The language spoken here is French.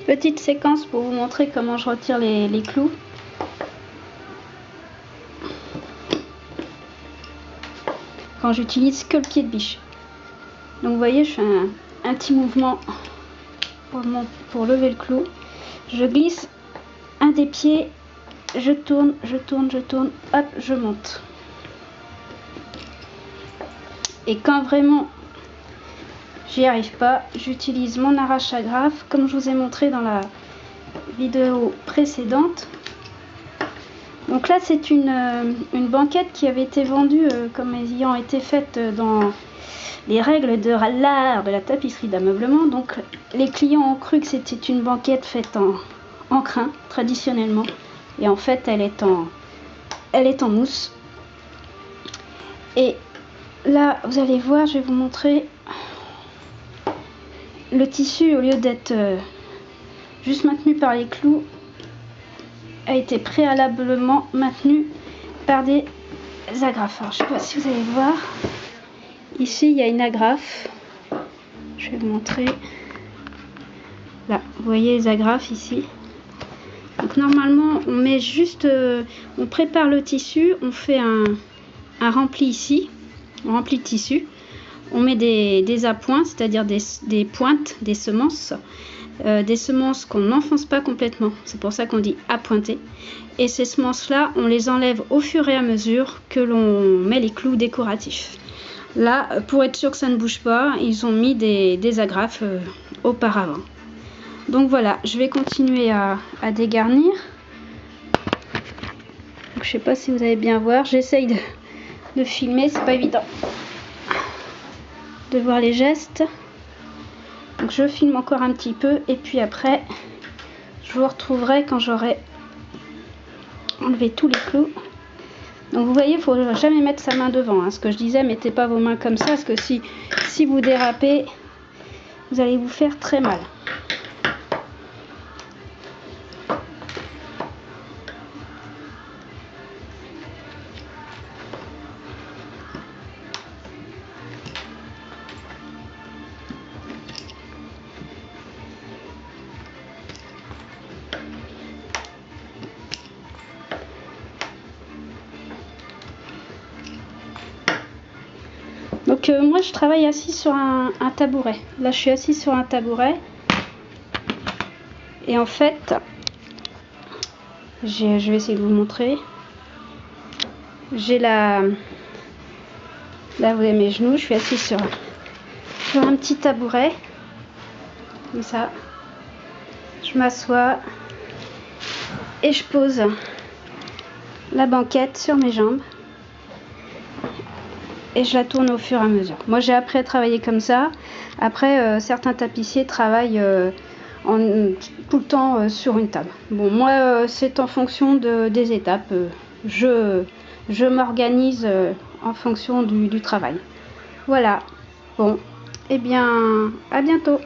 Petite séquence pour vous montrer comment je retire les clous. Quand j'utilise que le pied de biche. Donc vous voyez, je fais un petit mouvement pour lever le clou. Je glisse un des pieds, je tourne, hop, je monte. Et quand vraiment j'y arrive pas, j'utilise mon arrache-agrafe comme je vous ai montré dans la vidéo précédente. Donc là c'est une banquette qui avait été vendue comme ayant été faite dans les règles de l'art de la tapisserie d'ameublement. Donc les clients ont cru que c'était une banquette faite en crin traditionnellement, et en fait elle est en mousse. Et là vous allez voir, je vais vous montrer le tissu, au lieu d'être juste maintenu par les clous, a été préalablement maintenu par des agrafes. Alors, je ne sais pas si vous allez voir, ici il y a une agrafe, je vais vous montrer, là vous voyez les agrafes ici. Donc normalement on met juste, on prépare le tissu, on fait un rempli ici, on remplit de tissu, on met des appoints, c'est-à-dire des pointes, des semences qu'on n'enfonce pas complètement, c'est pour ça qu'on dit appointer. Et ces semences là on les enlève au fur et à mesure que l'on met les clous décoratifs. Là, pour être sûr que ça ne bouge pas, ils ont mis des agrafes auparavant. Donc voilà, je vais continuer à dégarnir. Donc, je sais pas si vous allez bien voir, j'essaye de filmer, c'est pas évident de voir les gestes. Donc je filme encore un petit peu et puis après je vous retrouverai quand j'aurai enlevé tous les clous. Donc vous voyez, il ne faut jamais mettre sa main devant, hein. Ce que je disais, mettez pas vos mains comme ça, parce que si vous dérapez, vous allez vous faire très mal. Donc moi je travaille assis sur un tabouret. Là je suis assis sur un tabouret. Et en fait, je vais essayer de vous montrer. J'ai là vous avez mes genoux, je suis assise sur un petit tabouret. Comme ça. Je m'assois et je pose la banquette sur mes jambes. Et je la tourne au fur et à mesure. Moi j'ai appris à travailler comme ça. Après certains tapissiers travaillent tout le temps sur une table. Bon, moi c'est en fonction des étapes. Je m'organise en fonction du travail. Voilà. Bon, et bien à bientôt.